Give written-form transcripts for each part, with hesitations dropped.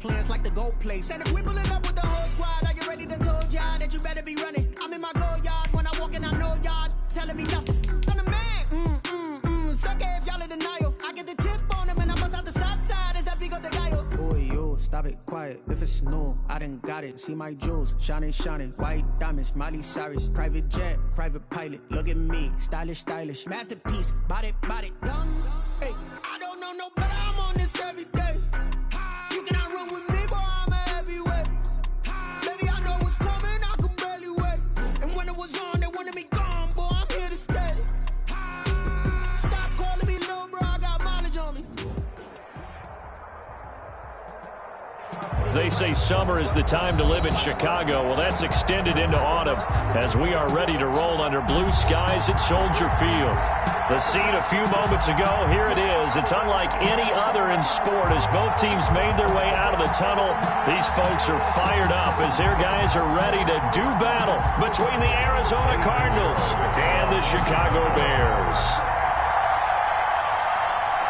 plans like the gold place. And if we pulling up with the whole squad, are you ready to told y'all that you better be running? I'm in my go yard when I walk in, I know y'all telling me nothing. I'm the man, suck it if y'all in denial. I get the chip on him and I bust out the south side. Is that Vigo the Gallo? Boy, yo, stop it, quiet. If it's snow, I done got it. See my jewels, shining, shining. White diamonds, Miley Cyrus. Private jet, private pilot. Look at me, stylish, stylish. Masterpiece, body, young. Hey, I don't know no better. I'm on this every day. You cannot run with me, boy. I'm a heavyweight. Baby, I know what's coming. I could barely wait. And when it was on, they wanted me gone, boy. I'm here to stay. Stop calling me little bro. I got mileage on me. They say summer is the time to live in Chicago. Well, that's extended into autumn as we are ready to roll under blue skies at Soldier Field. The scene a few moments ago, here it is. It's unlike any other in sport as both teams made their way out of the tunnel. These folks are fired up as their guys are ready to do battle between the Arizona Cardinals and the Chicago Bears.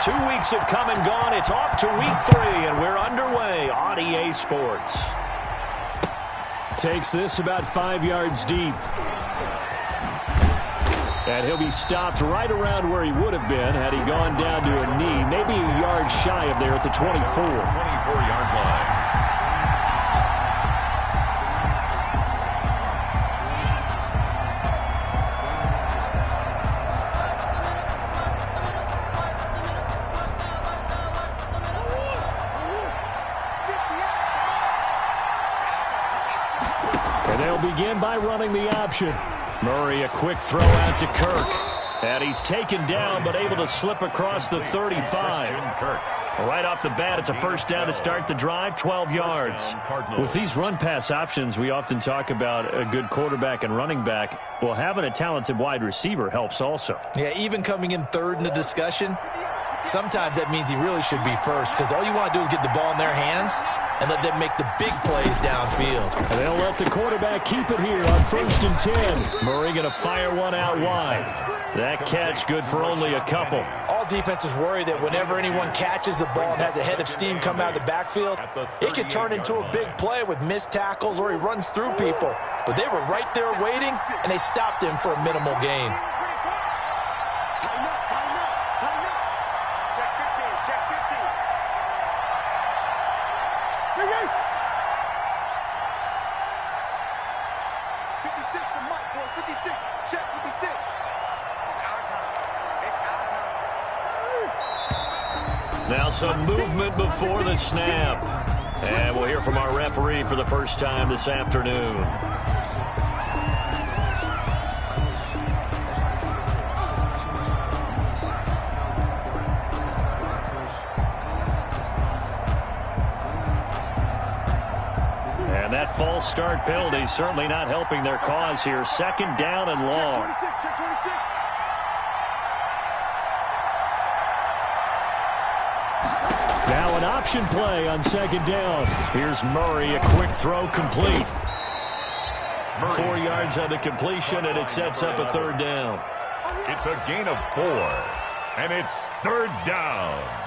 2 weeks have come and gone. It's off to week 3, and we're underway on EA Sports. Takes this about 5 yards deep. And he'll be stopped right around where he would have been had he gone down to a knee, maybe a yard shy of there at the 24. 24-yard line. And they'll begin by running the option. Murray, a quick throw out to Kirk. And he's taken down, but able to slip across the 35. Right off the bat, it's a first down to start the drive, 12 yards. With these run-pass options, we often talk about a good quarterback and running back. Well, having a talented wide receiver helps also. Yeah, even coming in third in the discussion, sometimes that means he really should be first because all you want to do is get the ball in their hands and let them make the big plays downfield. And they'll let the quarterback keep it here on 1st and 10. Murray going to fire one out wide. That catch good for only a couple. All defenses worry that whenever anyone catches the ball and has a head of steam come out of the backfield, it could turn into a big play with missed tackles or he runs through people. But they were right there waiting, and they stopped him for a minimal gain. Now some movement before the snap. And we'll hear from our referee for the first time this afternoon. And that false start penalty certainly not helping their cause here. 2nd down and long. Now an option play on 2nd down. Here's Murray, a quick throw complete. 4 yards on the completion, and it sets up a 3rd down. It's a gain of 4, and it's 3rd down.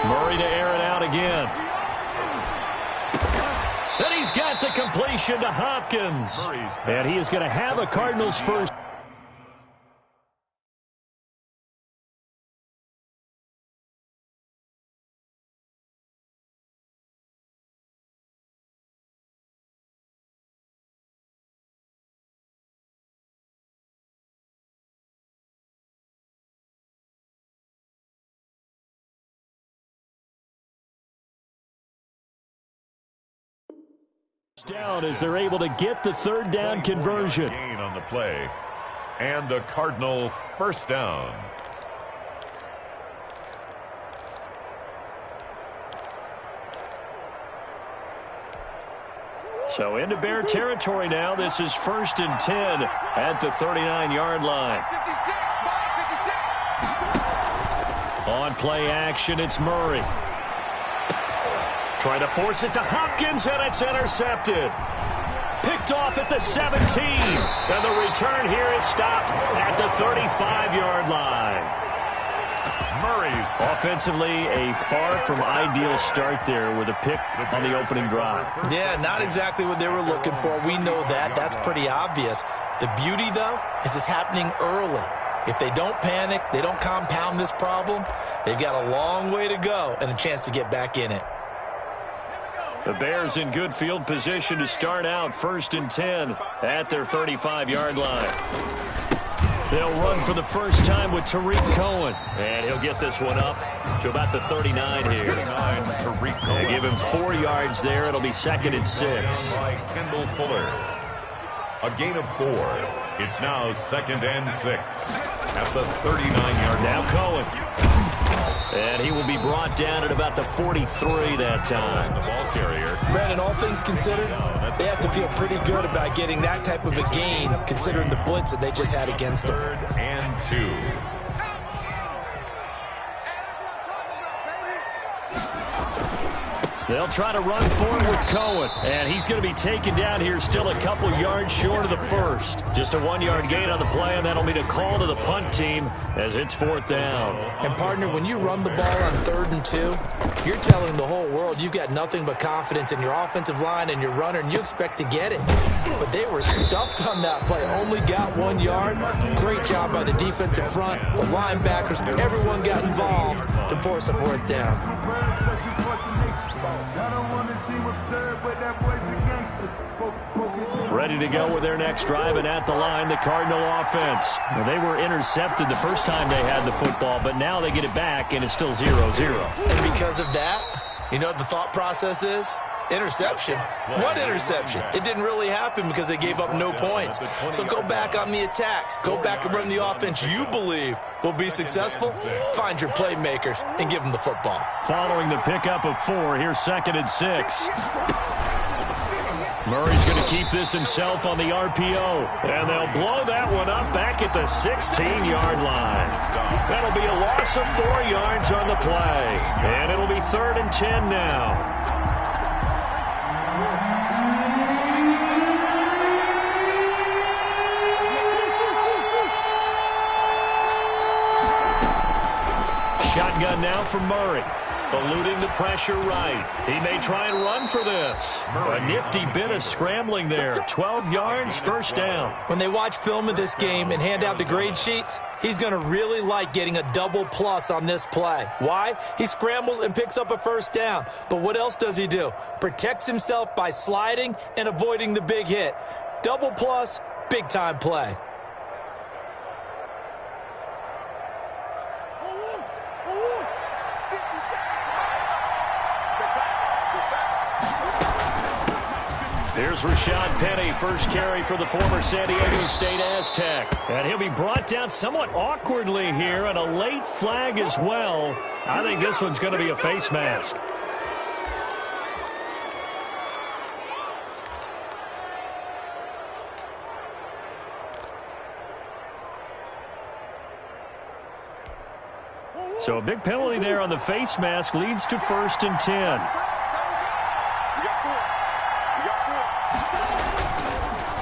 Murray to air it out again. And he's got the completion to Hopkins. And he is going to have a Cardinals first. Down as they're able to get the 3rd down conversion. Gain on the play, and a Cardinal first down. So into Bear territory now. This is 1st and 10 at the 39-yard line. On play action, it's Murray. Trying to force it to Hopkins, and it's intercepted. Picked off at the 17. And the return here is stopped at the 35-yard line. Murray's offensively a far from ideal start there with a pick on the opening drive. Yeah, not exactly what they were looking for. We know that. That's pretty obvious. The beauty, though, is it's happening early. If they don't panic, they don't compound this problem, they've got a long way to go and a chance to get back in it. The Bears in good field position to start out 1st and 10 at their 35-yard line. They'll run for the first time with Tariq Cohen. And he'll get this one up to about the 39 here. They give him 4 yards there. It'll be 2nd and 6. Kendall Fuller. A gain of 4. It's now 2nd and 6 at the 39-yard line. Now Cohen. And he will be brought down at about the 43 that time. The ball carrier. Brandon, all things considered, they have to feel pretty good about getting that type of a gain, considering the blitz that they just had against them. 3rd and 2. They'll try to run forward with Cohen, and he's going to be taken down here still a couple yards short of the first. Just a 1-yard gain on the play, and that'll mean a call to the punt team as it's 4th down. And, partner, when you run the ball on 3rd and 2, you're telling the whole world you've got nothing but confidence in your offensive line and your runner, and you expect to get it. But they were stuffed on that play, only got 1 yard. Great job by the defensive front, the linebackers, everyone got involved to force a 4th down. Ready to go with their next drive, and at the line, the Cardinal offense. Well, they were intercepted the first time they had the football, but now they get it back, and it's still 0-0. And because of that, you know what the thought process is? Interception. What interception? It didn't really happen because they gave up no points. So go back on the attack. Go back and run the offense you believe will be successful. Find your playmakers and give them the football. Following the pickup of 4, here's 2nd and 6. Murray's going to keep this himself on the RPO. And they'll blow that one up back at the 16-yard line. That'll be a loss of 4 yards on the play. And it'll be 3rd and 10 now. Shotgun now for Murray. Eluding the pressure right. He may try and run for this. A nifty bit of scrambling there. 12 yards, 1st down. When they watch film of this game and hand out the grade sheets, he's going to really like getting a double plus on this play. Why? He scrambles and picks up a 1st down. But what else does he do? Protects himself by sliding and avoiding the big hit. Double plus, big-time play. Here's Rashad Penny, first carry for the former San Diego State Aztec. And he'll be brought down somewhat awkwardly here, and a late flag as well. I think this one's going to be a face mask. So a big penalty there on the face mask leads to 1st and 10.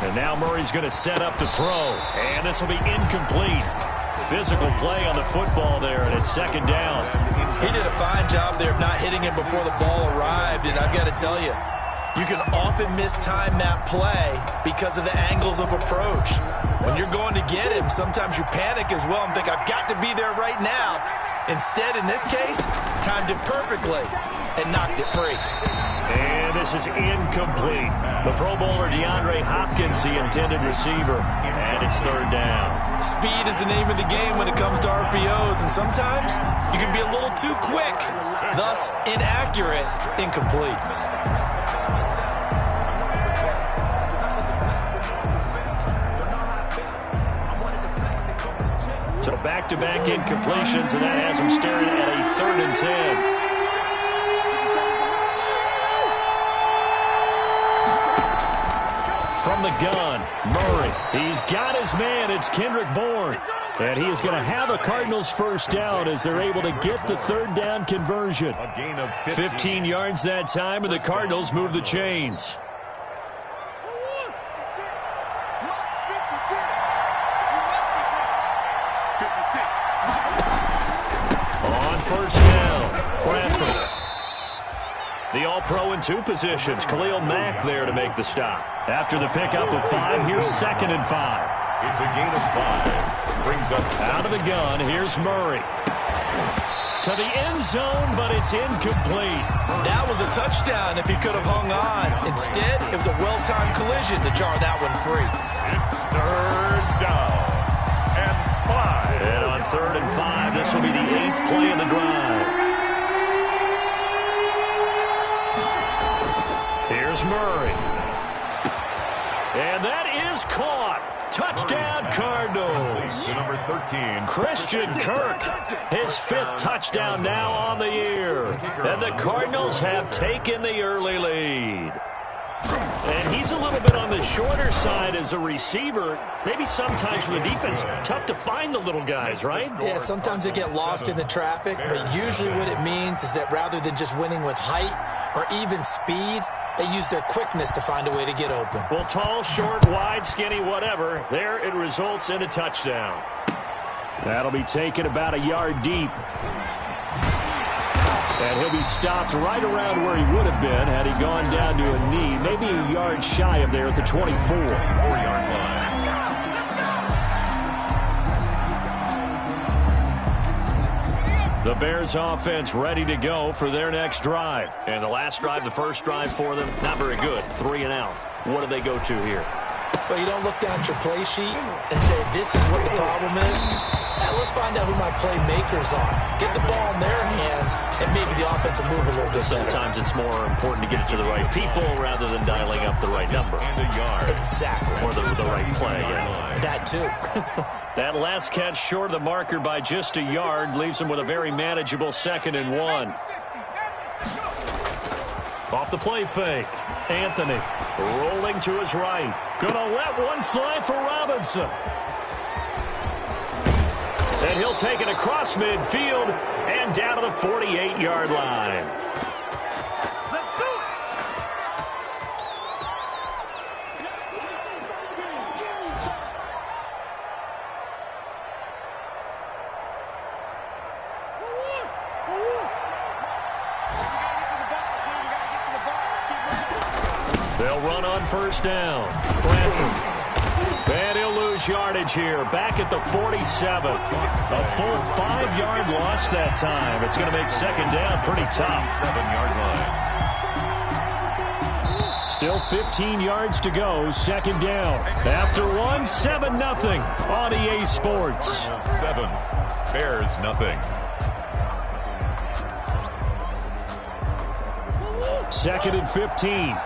And now Murray's going to set up to throw. And this will be incomplete. Physical play on the football there, and it's 2nd down. He did a fine job there of not hitting him before the ball arrived, and I've got to tell you, you can often mistime that play because of the angles of approach. When you're going to get him, sometimes you panic as well and think, I've got to be there right now. Instead, in this case, timed it perfectly and knocked it free. And this is incomplete. The Pro Bowler DeAndre Hopkins, the intended receiver. And it's 3rd down. Speed is the name of the game when it comes to RPOs, and sometimes you can be a little too quick, thus inaccurate, incomplete. So back-to-back incompletions, and that has him staring at a 3rd and 10. From the gun, Murray. He's got his man. It's Kendrick Bourne. And he is going to have a Cardinals first down as they're able to get the third down conversion. A gain of 15 yards that time, and the Cardinals move the chains. On first down, Bradford. The All-Pro in 2 positions. Khalil Mack there to make the stop. After the pickup of 5, here's 2nd and 5. It's a gain of 5. Brings up out of the gun. Here's Murray. To the end zone, but it's incomplete. That was a touchdown if he could have hung on. Instead, it was a well-timed collision to jar that one free. It's 3rd down and 5. And on 3rd and 5, this will be the 8th play of the drive. Here's Murray. And that is caught. Touchdown, Cardinals. To number 13. Christian Kirk, his 5th touchdown now on the year. And the Cardinals have taken the early lead. And he's a little bit on the shorter side as a receiver. Maybe sometimes for the defense, tough to find the little guys, right? Yeah, sometimes they get lost in the traffic, but usually what it means is that rather than just winning with height or even speed, they use their quickness to find a way to get open. Well, tall, short, wide, skinny, whatever. There it results in a touchdown. That'll be taken about a yard deep. And he'll be stopped right around where he would have been had he gone down to a knee. Maybe a yard shy of there at the 24. 4-yard line. The Bears offense ready to go for their next drive. And the last drive, the first drive for them, not very good. 3 and out. What do they go to here? Well, you don't look down at your play sheet and say, this is what the problem is. Let's find out who my playmakers are. Get the ball in their hands, and maybe the offense will move a little bit better. Sometimes it's more important to get it to the right people rather than dialing up the right number. And a yard. Exactly. Or the right play. Yeah. That too. That last catch short of the marker by just a yard leaves him with a very manageable 2nd and 1. Off the play fake. Anthony rolling to his right. Gonna let one fly for Robinson. And he'll take it across midfield and down to the 48-yard line. Let's do it. They'll run on first down. Bradford. And he'll lose yardage here. Back at the 47. A full 5-yard loss that time. It's going to make 2nd down pretty tough. 7-yard line. Still 15 yards to go. 2nd down. After 1, 7-0 on EA Sports. 7. Bears nothing. 2nd and 15.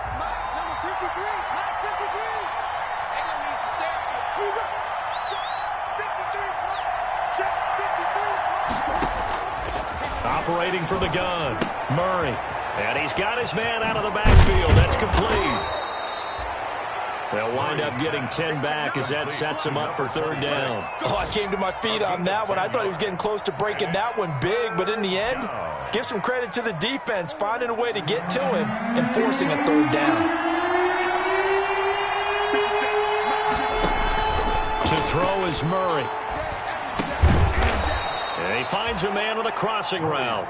Operating from the gun, Murray. And he's got his man out of the backfield. That's complete. They'll wind up getting 10 back as that sets him up for 3rd down. Oh, I came to my feet on that one. I thought he was getting close to breaking that one big, but in the end, give some credit to the defense, finding a way to get to him and forcing a 3rd down. To throw is Murray. And he finds a man with a crossing route.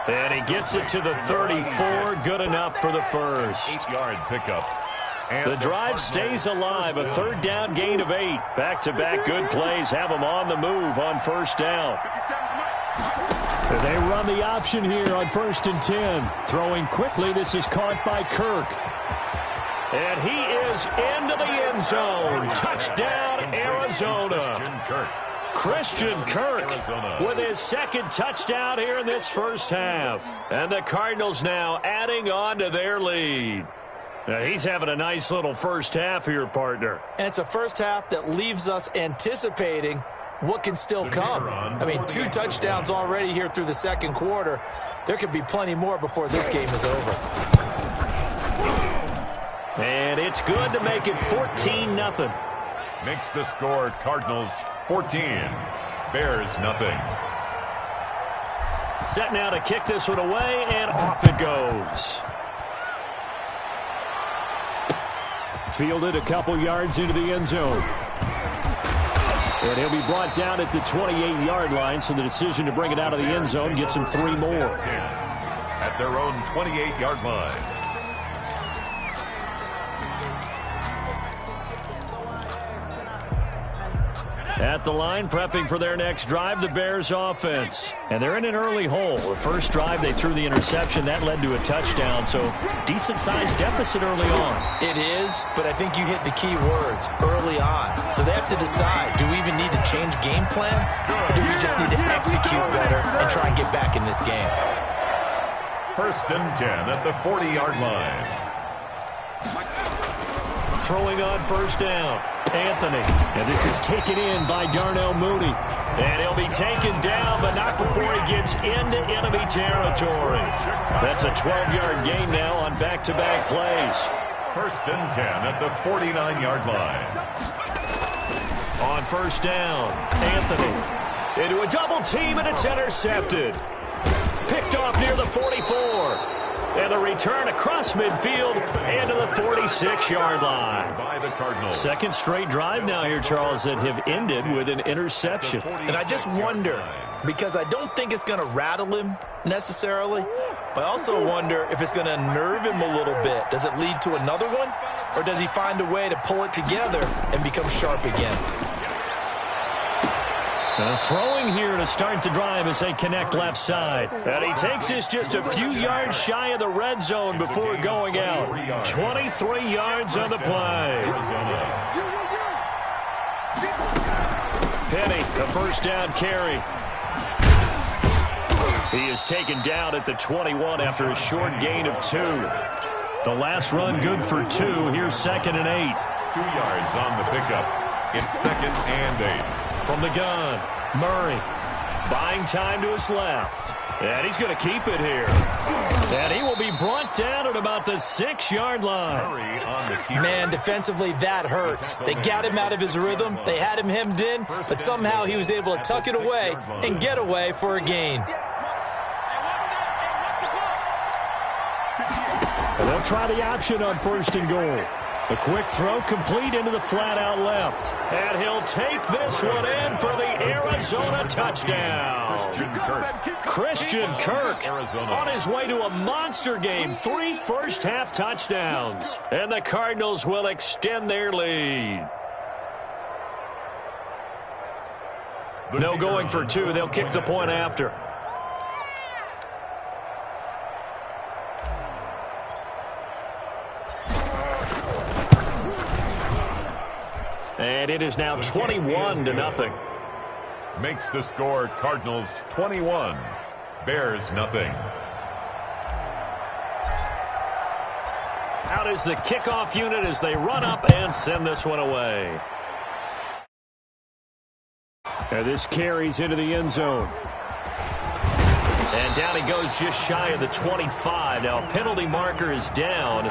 And he gets it to the 34. Good enough for the first. 8-yard pickup. And the drive stays alive. A 3rd down gain of 8. Back-to-back good plays have them on the move on first down. They run the option here on 1st and 10. Throwing quickly. This is caught by Kirk. And he is into the end zone. Touchdown, Arizona. Christian Kirk with his 2nd touchdown here in this first half. And the Cardinals now adding on to their lead. Now he's having a nice little first half here, partner. And it's a first half that leaves us anticipating what can still come. I mean, 2 touchdowns already here through the 2nd quarter. There could be plenty more before this game is over. And it's good to make it 14-0. Makes the score Cardinals 14. Bears nothing. Set now to kick this one away, and off it goes. Fielded a couple yards into the end zone. And he'll be brought down at the 28-yard line, so the decision to bring it out of the end zone gets him 3 more. At their own 28-yard line. At the line, prepping for their next drive, the Bears offense. And they're in an early hole. The first drive, they threw the interception. That led to a touchdown, so decent-sized deficit early on. It is, but I think you hit the key words, early on. So they have to decide, do we even need to change game plan, or do we just need to execute better and try and get back in this game? 1st and 10 at the 40-yard line. Throwing on 1st down. Anthony. And this is taken in by Darnell Mooney. And he'll be taken down, but not before he gets into enemy territory. That's a 12-yard gain now on back-to-back plays. 1st and 10 at the 49-yard line. On 1st down, Anthony. Into a double team, and it's intercepted. Picked off near the 44. And the return across midfield and to the 46-yard line. By the Cardinals. Second straight drive now here, Charles, that have ended with an interception. And I just wonder, because I don't think it's going to rattle him necessarily, but I also wonder if it's going to nerve him a little bit. Does it lead to another one, or does he find a way to pull it together and become sharp again? Throwing here to start the drive as they connect left side. And he takes this just a few yards shy of the red zone before going out. 23 yards on the play. Penny, the 1st down carry. He is taken down at the 21 after a short gain of 2. The last run good for 2. Here's 2nd and 8. 2 yards on the pickup. It's 2nd and 8. From the gun, Murray buying time to his left. And he's going to keep it here. And he will be brought down at about the 6-yard line. Man, defensively, that hurts. They got him out of his rhythm. They had him hemmed in, but somehow he was able to tuck it away and get away for a gain. And they'll try the option on 1st and goal. A quick throw complete into the flat-out left. And he'll take this one in for the Arizona touchdown. Christian Kirk on his way to a monster game. 3 first-half touchdowns. And the Cardinals will extend their lead. No going for 2. They'll kick the point after. And it is now 21-0. Makes the score Cardinals 21, Bears nothing. Out is the kickoff unit as they run up and send this one away. And this carries into the end zone. And down he goes just shy of the 25. Now a penalty marker is down.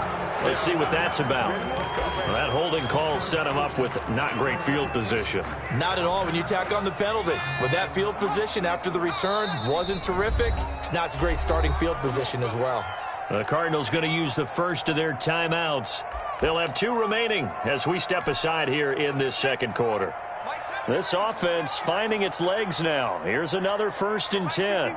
Let's see what that's about. Well, that holding call set him up with not great field position. Not at all when you tack on the penalty. With that field position after the return wasn't terrific. It's not a great starting field position as well. The Cardinals going to use the first of their timeouts. They'll have 2 remaining as we step aside here in this second quarter. This offense finding its legs now. Here's another 1st and 10.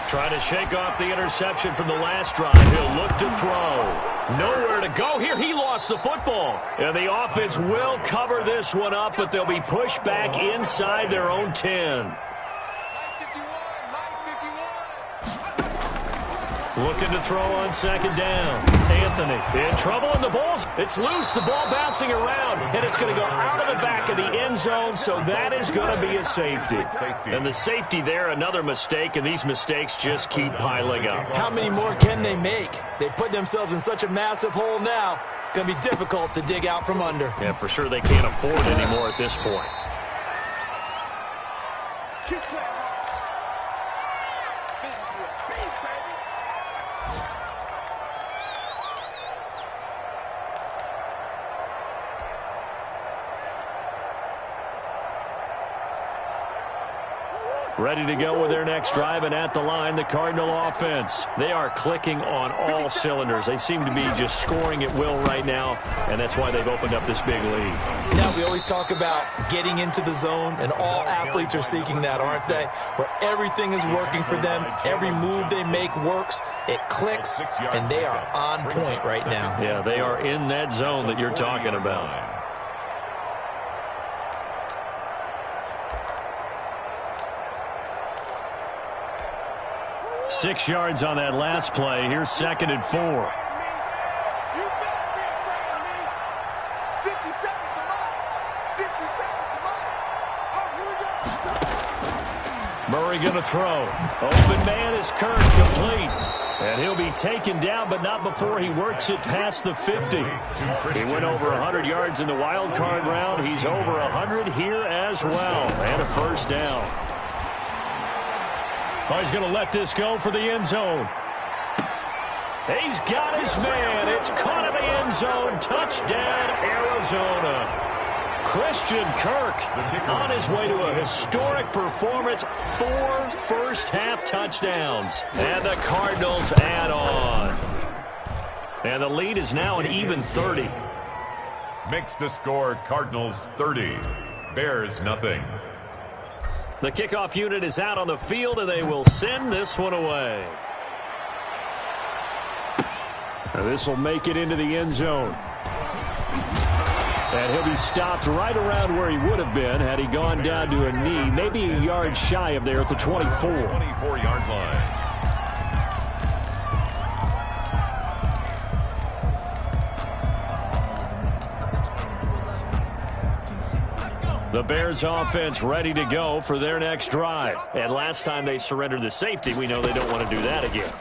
Trying to shake off the interception from the last drive. He'll look to throw. Nowhere to go here. He lost the football. And the offense will cover this one up, but they'll be pushed back inside their own 10. Looking to throw on 2nd down. Anthony in trouble, and the ball's it's loose. The ball bouncing around, and it's going to go out of the back of the end zone, so that is going to be a safety. And the safety there, another mistake, and these mistakes just keep piling up. How many more can they make? They put themselves in such a massive hole now. Going to be difficult to dig out from under. Yeah, for sure they can't afford it anymore at this point. Ready to go with their next drive, and at the line, the Cardinal offense. They are clicking on all cylinders. They seem to be just scoring at will right now, and that's why they've opened up this big lead. Now, we always talk about getting into the zone, and all athletes are seeking that, aren't they? Where everything is working for them, every move they make works, it clicks, and they are on point right now. Yeah, they are in that zone that you're talking about. 6 yards on that last play. Here's 2nd and 4. Murray going to throw. Open man is Kirk, complete. And he'll be taken down, but not before he works it past the 50. He went over 100 yards in the wild card round. He's over 100 here as well. And a first down. Oh, he's going to let this go for the end zone. He's got his man. It's caught in the end zone. Touchdown, Arizona. Christian Kirk on his way to a historic performance. 4 first-half touchdowns. And the Cardinals add on. And the lead is now an even 30. Makes the score Cardinals 30. Bears nothing. The kickoff unit is out on the field, and they will send this one away. This will make it into the end zone. And he'll be stopped right around where he would have been had he gone down to a knee, maybe a yard shy of there at the 24. 24-yard line. The Bears offense ready to go for their next drive. And last time they surrendered the safety, we know they don't want to do that again.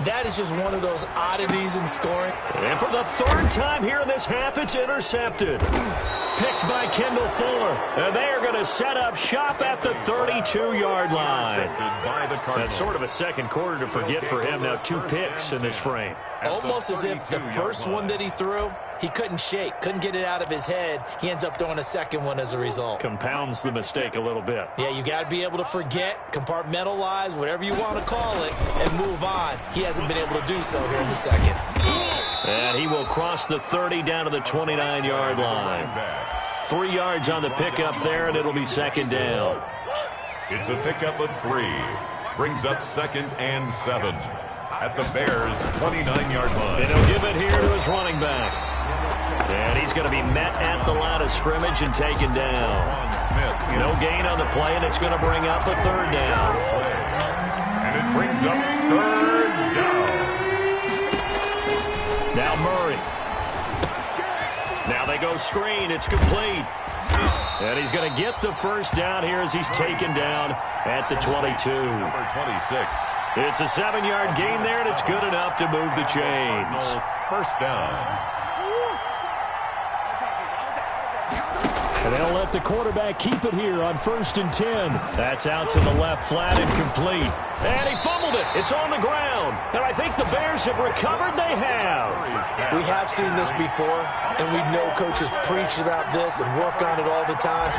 That is just one of those oddities in scoring. And for the 3rd time here in this half, it's intercepted. Picked by Kendall Fuller. And they are going to set up shop at the 32-yard line. That's sort of a second quarter to forget for him. Now 2 picks in this frame. Almost as if the first one that he threw, he couldn't shake, couldn't get it out of his head. He ends up throwing a second one as a result. Compounds the mistake a little bit. Yeah, you got to be able to forget, compartmentalize, whatever you want to call it, and move on. He hasn't been able to do so here in the second. And he will cross the 30 down to the 29-yard line. 3 yards on the pickup there, and it'll be 2nd down. It's a pickup of 3. Brings up 2nd and 7. At the Bears' 29-yard line. And he'll give it here to his running back. And he's going to be met at the line of scrimmage and taken down. No gain on the play, and it's going to bring up a 3rd down. And it brings up 3rd down. Now Murray. Now they go screen. It's complete. And he's going to get the first down here as he's taken down at the 22. Number 26. It's a 7-yard gain there, and it's good enough to move the chains. First down. And they'll let the quarterback keep it here on 1st and 10. That's out to the left, flat and complete. And he fumbled it. It's on the ground. And I think the Bears have recovered. They have. We have seen this before, and we know coaches preach about this and work on it all the time.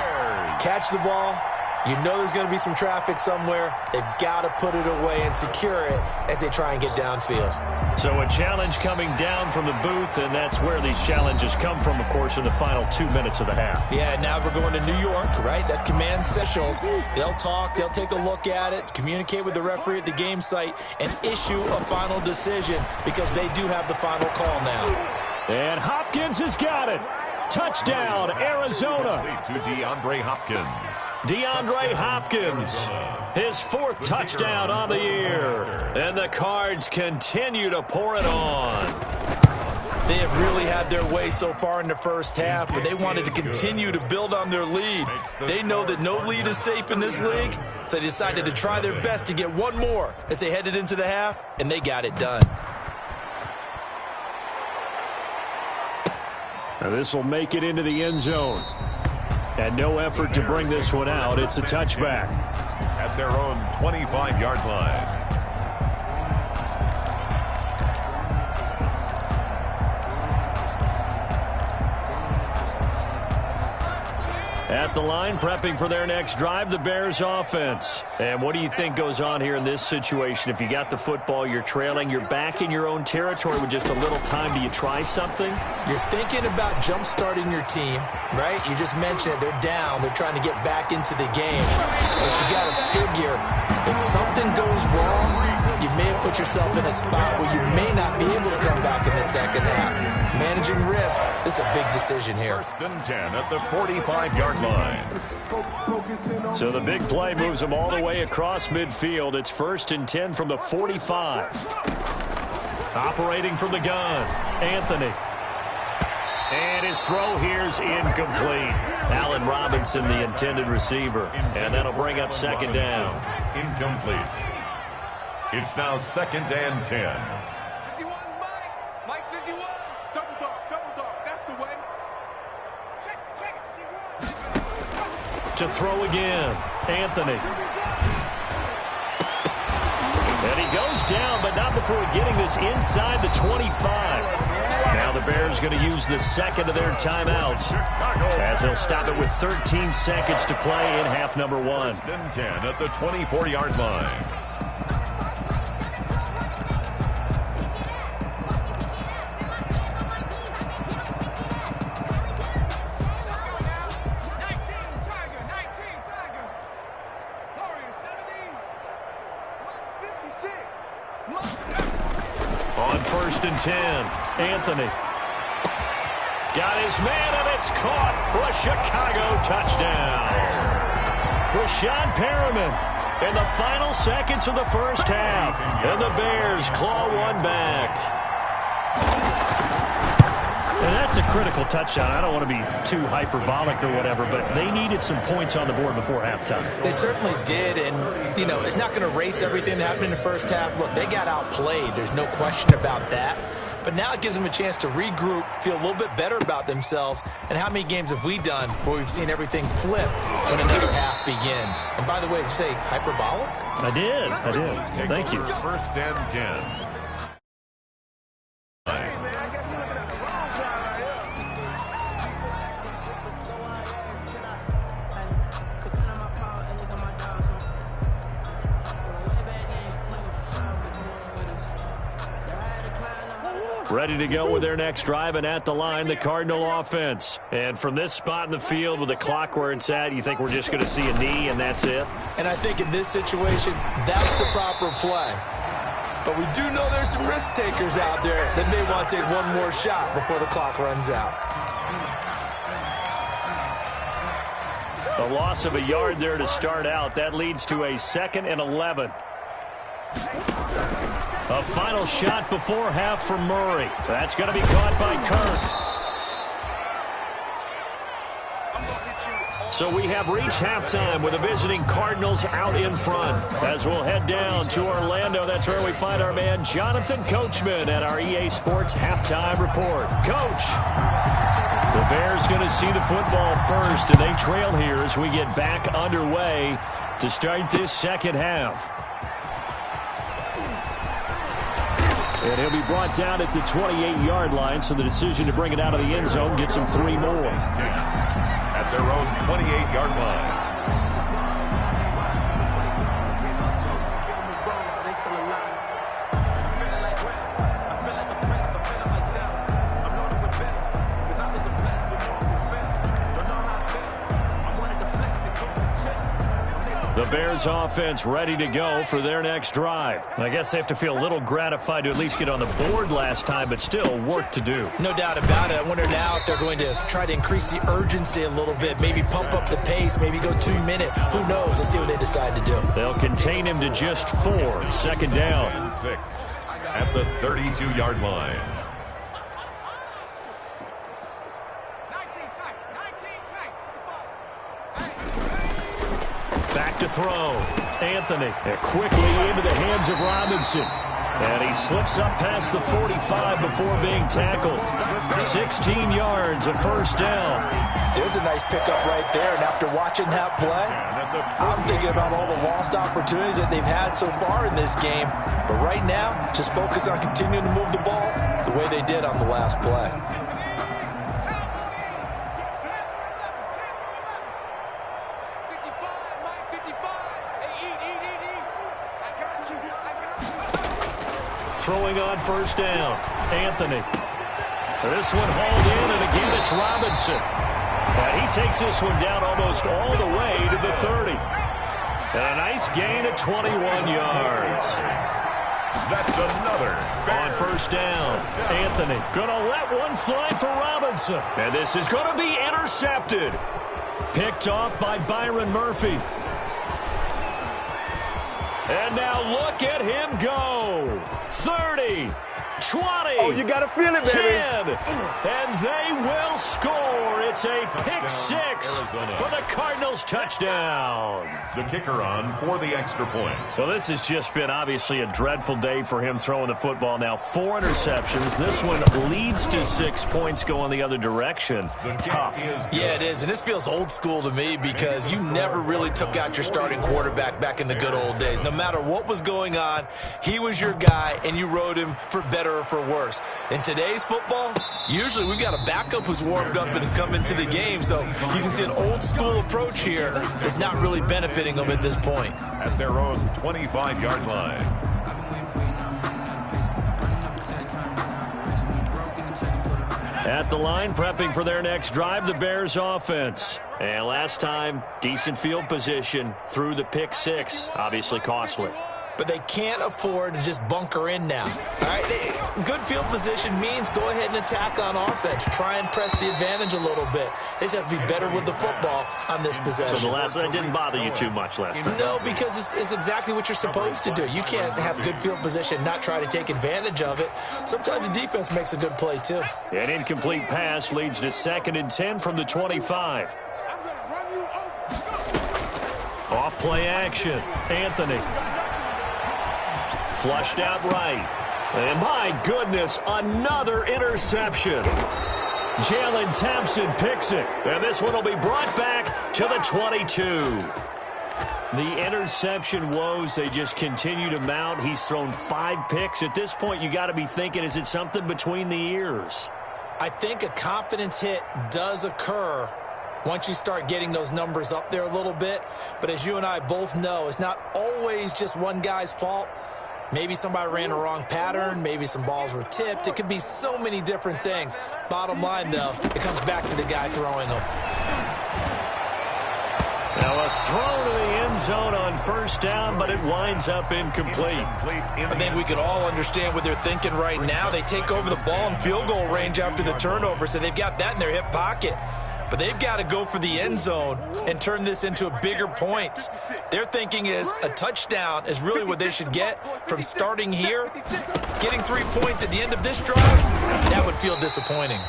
Catch the ball. You know there's going to be some traffic somewhere. They've got to put it away and secure it as they try and get downfield. So a challenge coming down from the booth, and that's where these challenges come from, of course, in the final 2 minutes of the half. Yeah, now we're going to New York, right? That's command sessions. They'll talk, they'll take a look at it, communicate with the referee at the game site, and issue a final decision because they do have the final call now. And Hopkins has got it. Touchdown, Arizona. To DeAndre Hopkins. DeAndre Hopkins, his 4th touchdown on the year. And the Cards continue to pour it on. They have really had their way so far in the first half, but they wanted to continue to build on their lead. They know that no lead is safe in this league, so they decided to try their best to get one more as they headed into the half, and they got it done. Now this will make it into the end zone. And no effort to bring this one out. It's a touchback. At their own 25-yard line. At the line, prepping for their next drive, the Bears offense. And what do you think goes on here in this situation? If you got the football, you're trailing, you're back in your own territory with just a little time. Do you try something? You're thinking about jump-starting your team, right? You just mentioned it. They're down. They're trying to get back into the game. But you got to figure, if something goes wrong, you may have put yourself in a spot where you may not be able to come back in the second half. Managing risk, this is a big decision here. First and 10 at the 45-yard line. So the big play moves them all the way across midfield. It's 1st and 10 from the 45. Operating from the gun, Anthony. And his throw here's incomplete. Allen Robinson, the intended receiver. And that'll bring up second down. Incomplete. It's now 2nd and 10. Mike 51. Double dog. That's the way. Check it. To throw again, Anthony. And he goes down, but not before getting this inside the 25. Now the Bears going to use the second of their timeouts as they'll stop it with 13 seconds to play in half number 1. 1st and 10 at the 24-yard line. On 1st and 10, Anthony. Got his man, and it's caught for a Chicago touchdown. Rashawn Perriman in the final seconds of the first half. And the Bears claw one back. And that's a critical touchdown. I don't want to be too hyperbolic or whatever, but they needed some points on the board before halftime. They certainly did, and, you know, it's not going to erase everything that happened in the first half. Look, they got outplayed. There's no question about that. But now it gives them a chance to regroup, feel a little bit better about themselves. And how many games have we done where we've seen everything flip when another half begins? And by the way, did you say hyperbolic? I did. Thank you. 1st and 10. Ready to go with their next drive, and at the line, the Cardinal offense. And from this spot in the field with the clock where it's at, you think we're just going to see a knee and that's it? And I think in this situation, that's the proper play. But we do know there's some risk takers out there that may want to take one more shot before the clock runs out. A loss of a yard there to start out. That leads to a 2nd and 11. A final shot before half for Murray. That's going to be caught by Kirk. So we have reached halftime with the visiting Cardinals out in front. As we'll head down to Orlando, that's where we find our man Jonathan Coachman at our EA Sports Halftime Report. Coach, the Bears going to see the football first, and they trail here as we get back underway to start this second half. And he'll be brought down at the 28-yard line, so the decision to bring it out of the end zone gets him 3 more. At their own 28-yard line. The Bears offense ready to go for their next drive. I guess they have to feel a little gratified to at least get on the board last time, but still work to do. No doubt about it. I wonder now if they're going to try to increase the urgency a little bit, maybe pump up the pace, maybe go 2 minute. Who knows? Let's see what they decide to do. They'll contain him to just 4. 2nd down. 6 at the 32-yard line. Back to throw. Anthony quickly into the hands of Robinson. And he slips up past the 45 before being tackled. 16 yards, a 1st down. There's a nice pickup right there. And after watching that play, I'm thinking about all the lost opportunities that they've had so far in this game. But right now, just focus on continuing to move the ball the way they did on the last play. throwing on first down. Anthony. This one hauled in, and again it's Robinson. And he takes this one down almost all the way to the 30. And a nice gain of 21 yards. That's another. On first down, Anthony going to let one fly for Robinson. And this is going to be intercepted. Picked off by Byron Murphy. And now look at him go. 30, 20, Oh, you got to feel it, baby. 10, and they will score. It's a pick six for the Cardinals touchdown. The kicker on for the extra point. Well, this has just been obviously a dreadful day for him throwing the football. Now 4 interceptions. This one leads to 6 points going the other direction. Tough. Yeah, it is, and this feels old school to me because you never really took out your starting quarterback back in the good old days. No matter what was going on, he was your guy, and you rode him for better or for worse. In today's football, usually we've got a backup who's warmed up and has come into the game, so you can see an old school approach here that's not really benefiting them at this point. At their own 25-yard line. At the line, prepping for their next drive, the Bears offense. And last time, decent field position through the pick six. Obviously costly. But they can't afford to just bunker in now. All right, good field position means go ahead and attack on offense. Try and press the advantage a little bit. They just have to be better with the football on this possession. So the last one didn't bother you too much last time? No, because it's exactly what you're supposed to do. You can't have good field position, not try to take advantage of it. Sometimes the defense makes a good play, too. An incomplete pass leads to 2nd and 10 from the 25. Off play action. Anthony. Flushed out right. And my goodness, another interception. Jalen Thompson picks it. And this one will be brought back to the 22. The interception woes, they just continue to mount. He's thrown 5 picks. At this point, you got to be thinking, is it something between the ears? I think a confidence hit does occur once you start getting those numbers up there a little bit. But as you and I both know, it's not always just one guy's fault. Maybe somebody ran a wrong pattern. Maybe some balls were tipped. It could be so many different things. Bottom line, though, it comes back to the guy throwing them. Now a throw to the end zone on first down, but it winds up incomplete. I think we can all understand what they're thinking right now. They take over the ball in field goal range after the turnover, so they've got that in their hip pocket. But they've got to go for the end zone and turn this into a bigger points. Their thinking is a touchdown is really what they should get from starting here. Getting 3 points at the end of this drive, that would feel disappointing.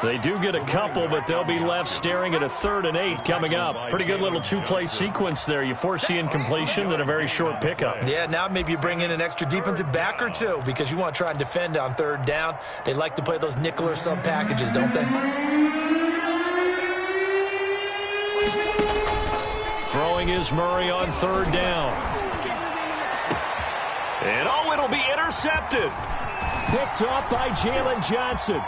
They do get a couple, but they'll be left staring at a 3rd and 8 coming up. Pretty good little 2-play sequence there. You force the incompletion, then a very short pickup. Yeah, now maybe you bring in an extra defensive back or two because you want to try and defend on 3rd down. They like to play those nickel or sub packages, don't they? Throwing is Murray on 3rd down. And oh, it'll be intercepted. Picked off by Jalen Johnson.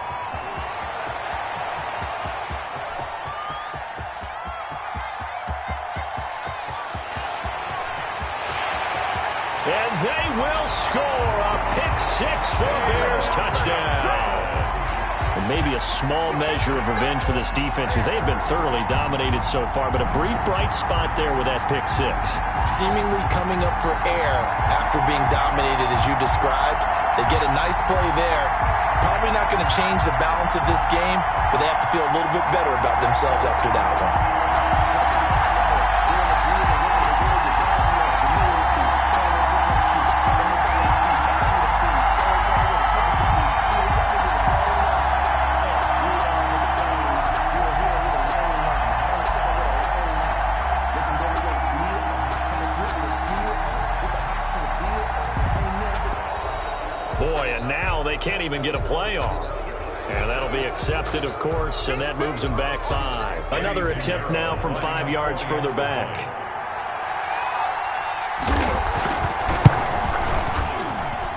And they will score a pick six for the Bears touchdown. And maybe a small measure of revenge for this defense because they have been thoroughly dominated so far, but a brief bright spot there with that pick six. Seemingly coming up for air after being dominated as you described. They get a nice play there. Probably not going to change the balance of this game, but they have to feel a little bit better about themselves after that one. Can't even get a playoff. And that'll be accepted, of course, and that moves them back 5. Another attempt now from 5 yards further back.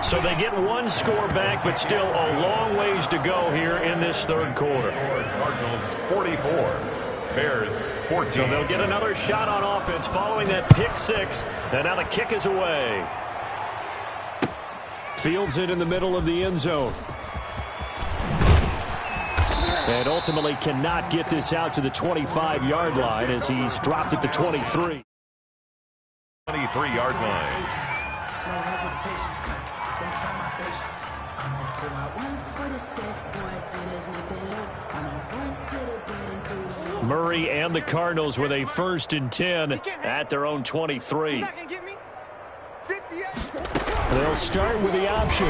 So they get 1 score back, but still a long ways to go here in this 3rd quarter. Cardinals 44, Bears 14. So they'll get another shot on offense following that pick six. And now the kick is away. Fields it in the middle of the end zone. And ultimately cannot get this out to the 25-yard line as he's dropped at the 23. 23-yard line. Murray and the Cardinals with a 1st and 10 at their own 23. They'll start with the option.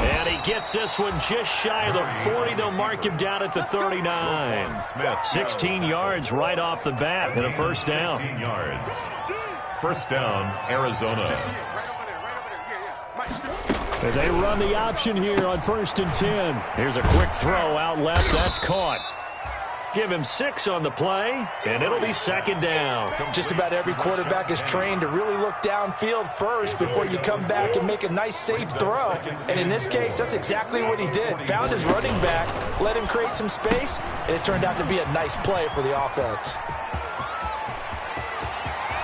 And he gets this one just shy of the 40. They'll mark him down at the 39. 16 yards right off the bat and a 1st down. 16 yards. 1st down, Arizona. And they run the option here on 1st and 10. Here's a quick throw out left. That's caught. Give him 6 on the play, and it'll be 2nd down. Just about every quarterback is trained to really look downfield first before you come back and make a nice, safe throw. And in this case, that's exactly what he did. Found his running back, let him create some space, and it turned out to be a nice play for the offense.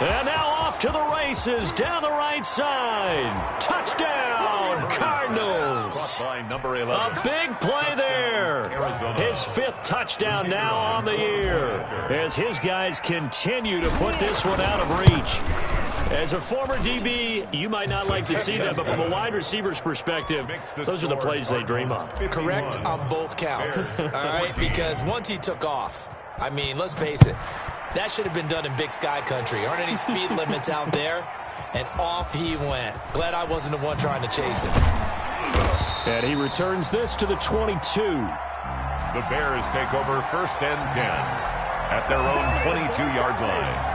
And now off to the races, down the right side. Touchdown, Cardinals. A big play there. His 5th touchdown now on the year as his guys continue to put this one out of reach. As a former DB, you might not like to see that, but from a wide receiver's perspective, those are the plays they dream of. Correct on both counts, all right? Because once he took off, I mean, let's face it, that should have been done in Big Sky Country. Aren't any speed limits out there? And off he went. Glad I wasn't the one trying to chase him. And he returns this to the 22. The Bears take over 1st and 10 at their own 22-yard line.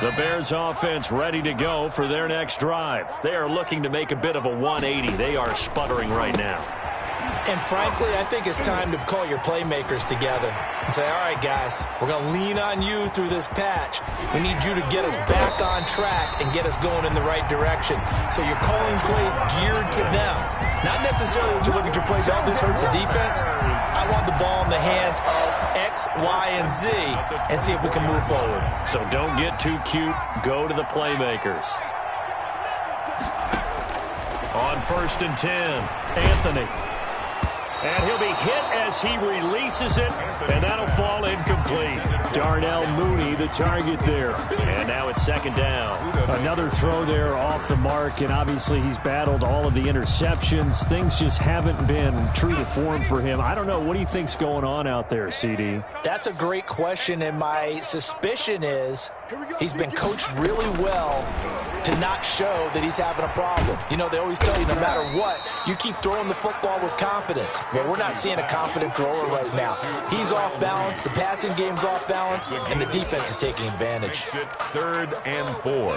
The Bears offense ready to go for their next drive. They are looking to make a bit of a 180. They are sputtering right now. And frankly, I think it's time to call your playmakers together and say, all right, guys, we're going to lean on you through this patch. We need you to get us back on track and get us going in the right direction. So you're calling plays geared to them. Not necessarily to look at your plays, oh, this hurts the defense. I want the ball in the hands of X, Y, and Z and see if we can move forward. So don't get too cute. Go to the playmakers. On 1st and 10, Anthony. And he'll be hit as he releases it, and that'll fall incomplete. Darnell Mooney, the target there. And now it's 2nd down. Another throw there off the mark, and obviously he's battled all of the interceptions. Things just haven't been true to form for him. I don't know. What do you think's going on out there, CD? That's a great question, and my suspicion is he's been coached really well to not show that he's having a problem. You know, they always tell you no matter what, you keep throwing the football with confidence. Well, we're not seeing a confident thrower right now. He's off balance, the passing game's off balance, and the defense is taking advantage. 3rd and 4.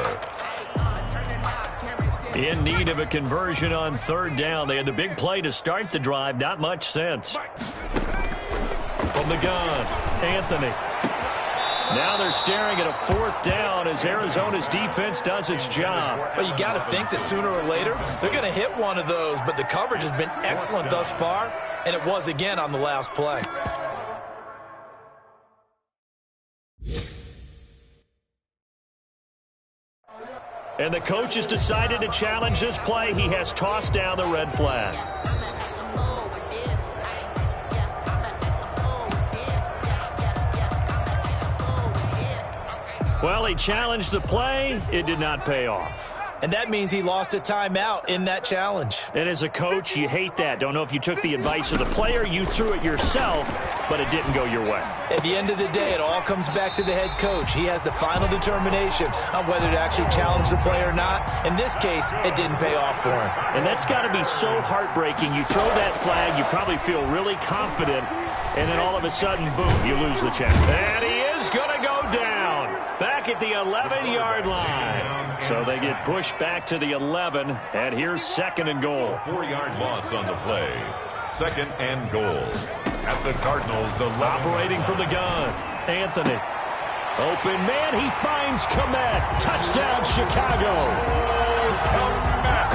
In need of a conversion on 3rd down. They had the big play to start the drive. Not much sense. From the gun, Anthony. Now they're staring at a 4th down as Arizona's defense does its job. Well, you got to think that sooner or later they're going to hit one of those, but the coverage has been excellent thus far, and it was again on the last play. And the coach has decided to challenge this play. He has tossed down the red flag. Well, he challenged the play. It did not pay off. And that means he lost a timeout in that challenge. And as a coach, you hate that. Don't know if you took the advice of the player, you threw it yourself, but it didn't go your way. At the end of the day, it all comes back to the head coach. He has the final determination on whether to actually challenge the play or not. In this case, it didn't pay off for him. And that's got to be so heartbreaking. You throw that flag, you probably feel really confident, and then all of a sudden, boom, you lose the chance. And he is going to go down back at the 11-yard line. So they get pushed back to the 11, and here's 2nd and goal. 4-yard loss on the play. 2nd and goal. At the Cardinals, 11. Operating from the gun, Anthony. Open man, he finds Kmet. Touchdown, Chicago.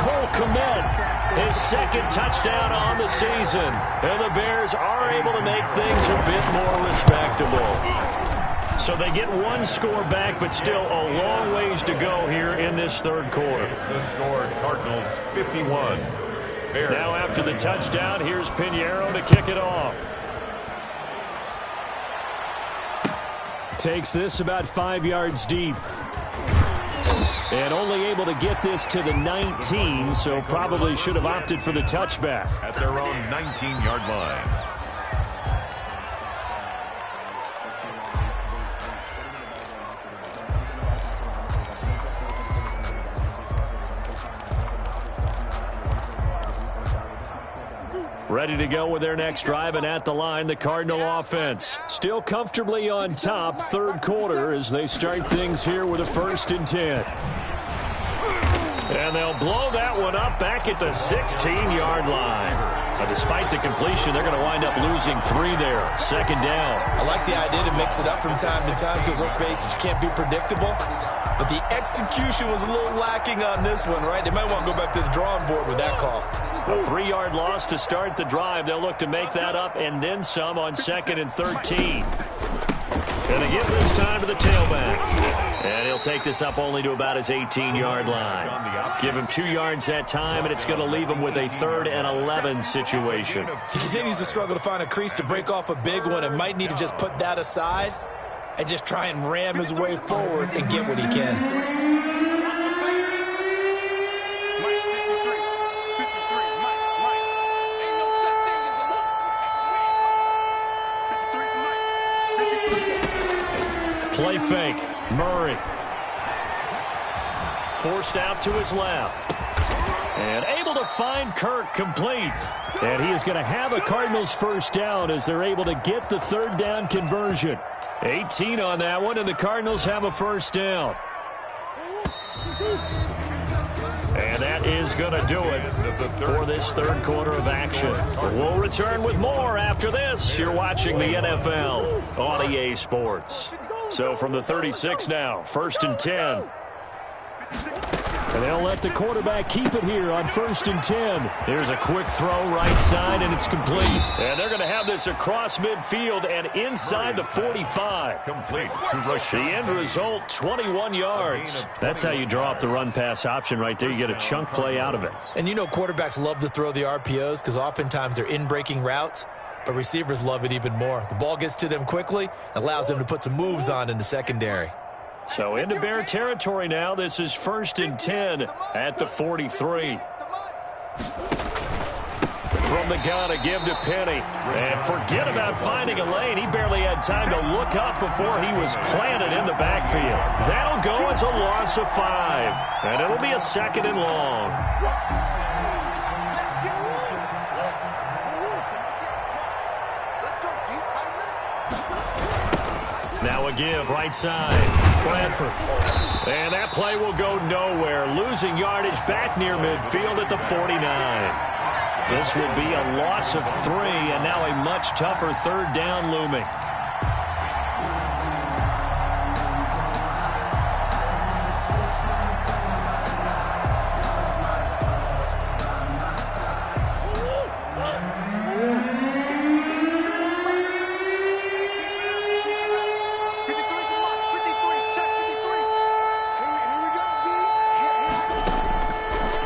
Cole Kmet, his second touchdown on the season. And the Bears are able to make things a bit more respectable. So they get one score back, but still a long ways to go here in this third quarter. The score, Cardinals 51. Bears. Now after the touchdown, here's Pinheiro to kick it off. Takes this about 5 yards deep. And only able to get this to the 19, so probably should have opted for the touchback. At their own 19-yard line. Ready to go with their next drive, and at the line, the Cardinal offense. Still comfortably on top, third quarter, as they start things here with a 1st and 10. And they'll blow that one up back at the 16-yard line. But despite the completion, they're going to wind up losing 3 there. 2nd down. I like the idea to mix it up from time to time because, let's face it, you can't be predictable. But the execution was a little lacking on this one, right? They might want to go back to the drawing board with that call. A 3-yard loss to start the drive. They'll look to make that up and then some on 2nd and 13. And they give this time to the tailback. And he'll take this up only to about his 18-yard line. Give him 2 yards that time, and it's going to leave him with a 3rd and 11 situation. He continues to struggle to find a crease to break off a big one and might need to just put that aside and just try and ram his way forward and get what he can. Play fake. Murray. Forced out to his left. And able to find Kirk complete. And he is going to have a Cardinals 1st down as they're able to get the 3rd down conversion. 18 on that one, and the Cardinals have a 1st down. And that is going to do it for this third quarter of action. We'll return with more after this. You're watching the NFL on EA Sports. So from the 36 now, 1st and 10. And they'll let the quarterback keep it here on 1st and 10. Here's a quick throw right side, and it's complete. And they're going to have this across midfield and inside the 45. Complete to Rush. The end result, 21 yards. That's how you draw up the run-pass option right there. You get a chunk play out of it. And you know quarterbacks love to throw the RPOs because oftentimes they're in-breaking routes, but receivers love it even more. The ball gets to them quickly, allows them to put some moves on in the secondary. So into Bear territory now. This is 1st and 10 at the 43. From the gun, a give to Penny. And forget about finding a lane. He barely had time to look up before he was planted in the backfield. That'll go as a loss of 5. And it'll be a 2nd and long. Now a give, right side. Bradford. And that play will go nowhere. Losing yardage back near midfield at the 49. This will be a loss of 3, and now a much tougher 3rd down looming.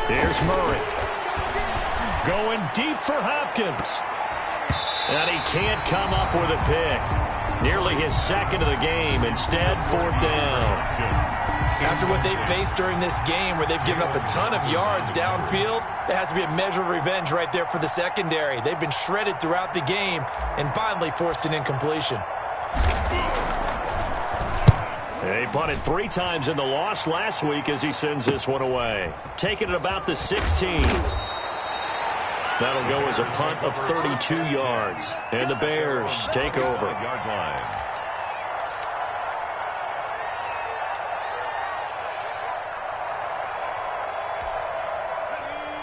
Here's Murray. Going deep for Hopkins. And he can't come up with a pick. Nearly his 2nd of the game. Instead, 4th down. After what they've faced during this game where they've given up a ton of yards downfield, there has to be a measure of revenge right there for the secondary. They've been shredded throughout the game and finally forced an incompletion. They punted 3 times in the loss last week as he sends this one away. Taking it about the 16. That'll go as a punt of 32 yards. And the Bears take over. Yard line.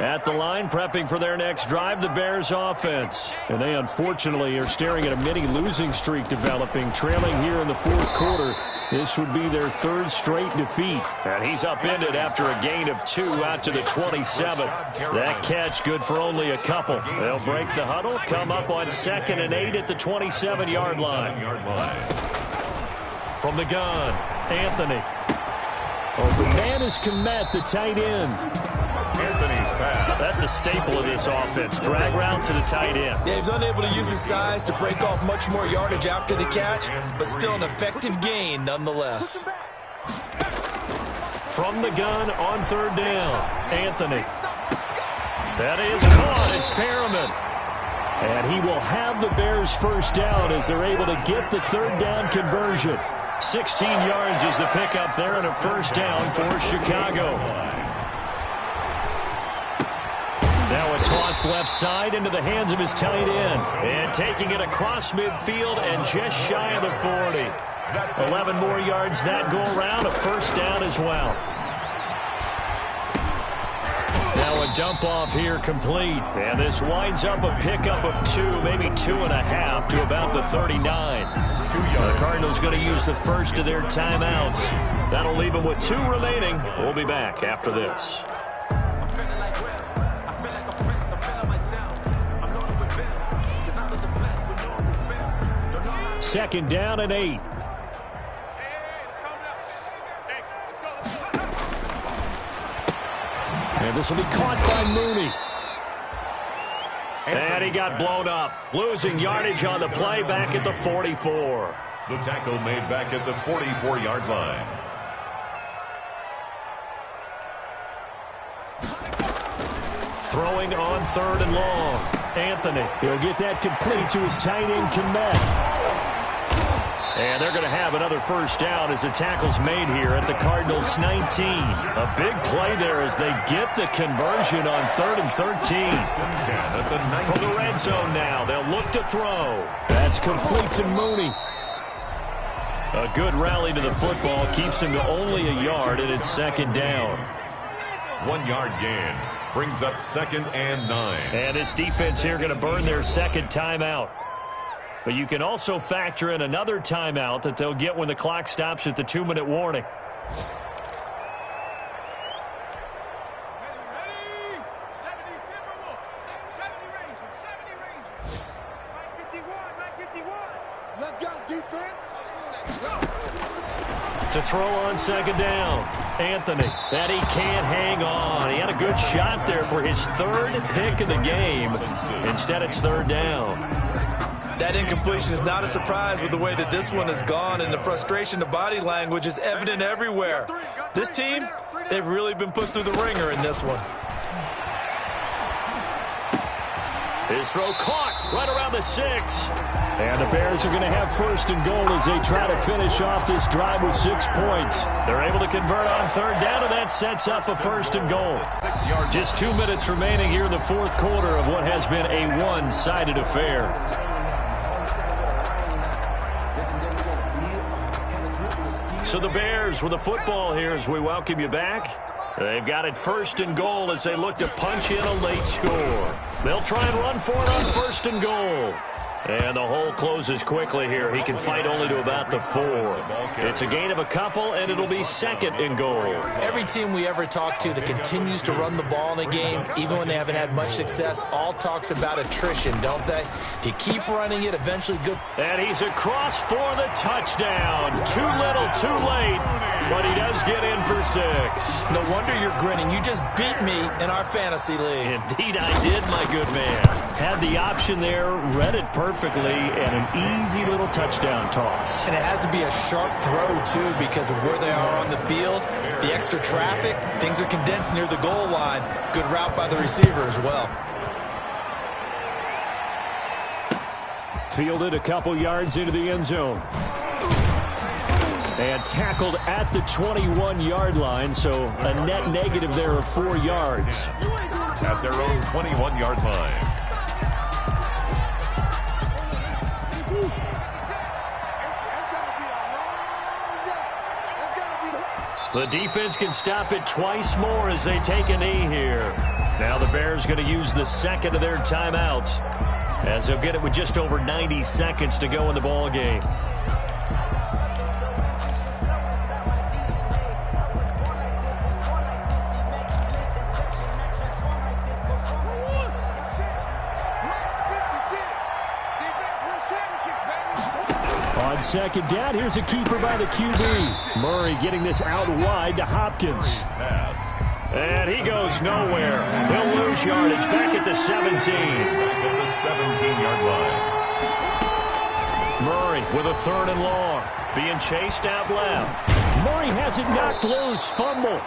At the line, prepping for their next drive, the Bears offense. And they unfortunately are staring at a mini losing streak developing, trailing here in the 4th quarter This would be their third straight defeat. And he's upended after a gain of 2 out to the 27. That catch good for only a couple. They'll break the huddle, come up on 2nd and 8 at the 27-yard line. From the gun, Anthony. Open man is Kmet, the tight end. Anthony's pass. That's a staple of this offense. Drag route to the tight end. Yeah, he's unable to use his size to break off much more yardage after the catch, but still an effective gain nonetheless. From the gun on 3rd down, Anthony. That is caught. It's Perriman. And he will have the Bears first down as they're able to get the 3rd down conversion. 16 yards is the pickup there and a first down for Chicago. Now a toss left side into the hands of his tight end. And taking it across midfield and just shy of the 40. 11 more yards that go around, a first down as well. Now a dump off here complete. And this winds up a pickup of 2, maybe 2.5 to about the 39. The Cardinals going to use the first of their timeouts. That'll leave them with 2 remaining. We'll be back after this. Second down and 8. And this will be caught by Mooney. And he got blown up. Losing yardage on the play back at the 44. The tackle made back at the 44-yard line. Throwing on 3rd and long. Anthony. He'll get that complete to his tight end, Kmet. And they're going to have another first down as the tackle's made here at the Cardinals' 19. A big play there as they get the conversion on 3rd and 13. From the red zone now, they'll look to throw. That's complete to Mooney. A good rally to the football keeps him to only a yard, and it's 2nd down. 1-yard gain brings up 2nd and 9. And this defense here going to burn their 2nd timeout. But you can also factor in another timeout that they'll get when the clock stops at the 2-minute warning. Let's go, defense. To throw on 2nd down. Anthony. That he can't hang on. He had a good shot there for his 3rd pick of the game. Instead, it's 3rd down. That incompletion is not a surprise with the way that this one has gone, and the frustration, the body language is evident everywhere. This team, they've really been put through the ringer in this one. His throw caught right around the 6. And the Bears are going to have 1st and goal as they try to finish off this drive with 6 points. They're able to convert on 3rd down, and that sets up a 1st and goal. Just 2 minutes remaining here in the 4th quarter of what has been a one-sided affair. So the Bears with the football here as we welcome you back. They've got it 1st and goal as they look to punch in a late score. They'll try and run for it on 1st and goal. And the hole closes quickly here. He can fight only to about the 4. It's a gain of a couple, and it'll be 2nd and goal. Every team we ever talk to that continues to run the ball in a game, even when they haven't had much success, all talks about attrition, don't they? If you keep running it, eventually good. And he's across for the touchdown. Too little, too late, but he does get in for 6. No wonder you're grinning. You just beat me in our fantasy league. Indeed I did, my good man. Had the option there, read it perfectly, and an easy little touchdown toss. And it has to be a sharp throw, too, because of where they are on the field. The extra traffic, things are condensed near the goal line. Good route by the receiver as well. Fielded a couple yards into the end zone. And tackled at the 21-yard line, so a net negative there of 4 yards. At their own 21-yard line. The defense can stop it twice more as they take a knee here. Now the Bears going to use the 2nd of their timeouts as they'll get it with just over 90 seconds to go in the ball game. On second down, here's a keeper by the QB. Murray getting this out wide to Hopkins. And he goes nowhere. He'll lose yardage back at the 17. Back at the 17-yard line. Murray with a 3rd and long. Being chased out left. Murray has it knocked loose. Fumble.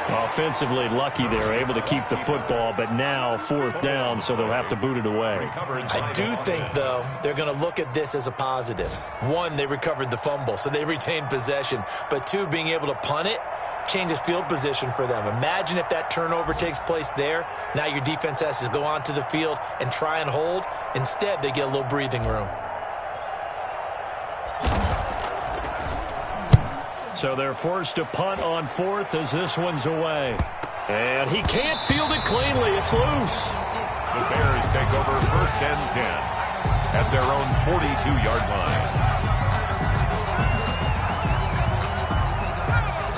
Offensively lucky they're able to keep the football, but now 4th down, so they'll have to boot it away. I do think, though, they're going to look at this as a positive. 1, they recovered the fumble, so they retained possession. But 2, being able to punt it changes field position for them. Imagine if that turnover takes place there. Now your defense has to go onto the field and try and hold. Instead, they get a little breathing room. So they're forced to punt on 4th as this one's away. And he can't field it cleanly. It's loose. The Bears take over 1st and 10 at their own 42-yard line.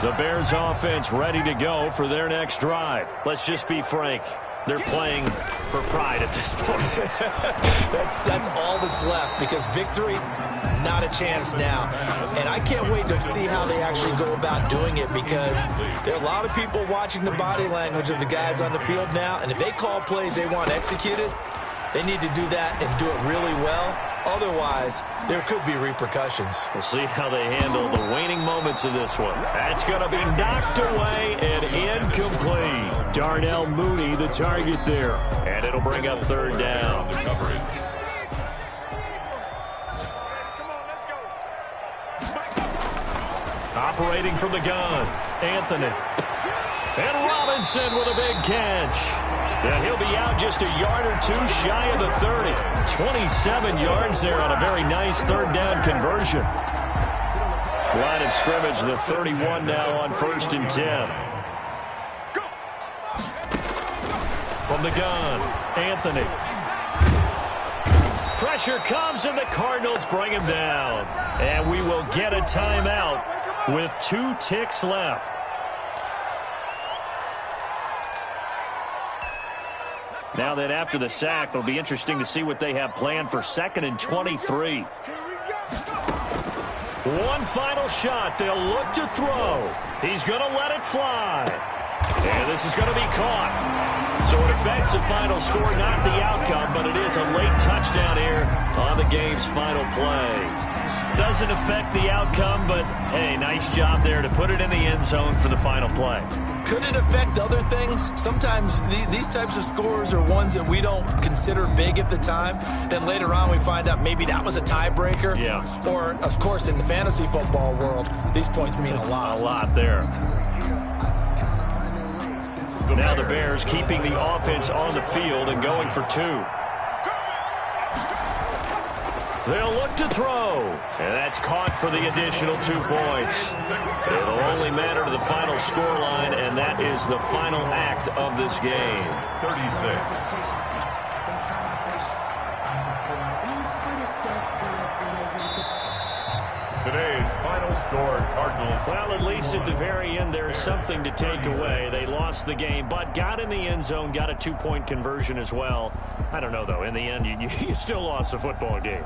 The Bears offense ready to go for their next drive. Let's just be frank. They're playing for pride at this point. That's all that's left, because victory, not a chance now. And I can't wait to see how they actually go about doing it, because there are a lot of people watching the body language of the guys on the field now, and if they call plays they want executed, they need to do that and do it really well. Otherwise, there could be repercussions. We'll see how they handle the waning moments of this one. That's going to be knocked away and incomplete. Darnell Mooney, the target there. And it'll bring up 3rd down. Operating from the gun, Anthony. And Robinson with a big catch. And he'll be out just a yard or 2 shy of the 30. 27 yards there on a very nice 3rd down conversion. Line of scrimmage, the 31 now on 1st and 10. From the gun, Anthony. Pressure comes and the Cardinals bring him down. And we will get a timeout with 2 ticks left. Now that after the sack, it'll be interesting to see what they have planned for 2nd and 23. One final shot. They'll look to throw. He's going to let it fly. And this is going to be caught. So it affects the final score, not the outcome, but it is a late touchdown here on the game's final play. Doesn't affect the outcome, but, hey, nice job there to put it in the end zone for the final play. Could it affect other things? Sometimes these types of scores are ones that we don't consider big at the time. Then later on we find out maybe that was a tiebreaker. Yeah. Or, of course, in the fantasy football world, these points mean a lot. A lot there. Now the Bears keeping the offense on the field and going for 2. They'll look to throw, and that's caught for the additional 2 points. It'll only matter to the final scoreline, and that is the final act of this game. 36. Today's final score, Cardinals. Well, at least at the very end, there's something to take away. They lost the game, but got in the end zone, got a 2-point conversion as well. I don't know, though. In the end, you still lost the football game.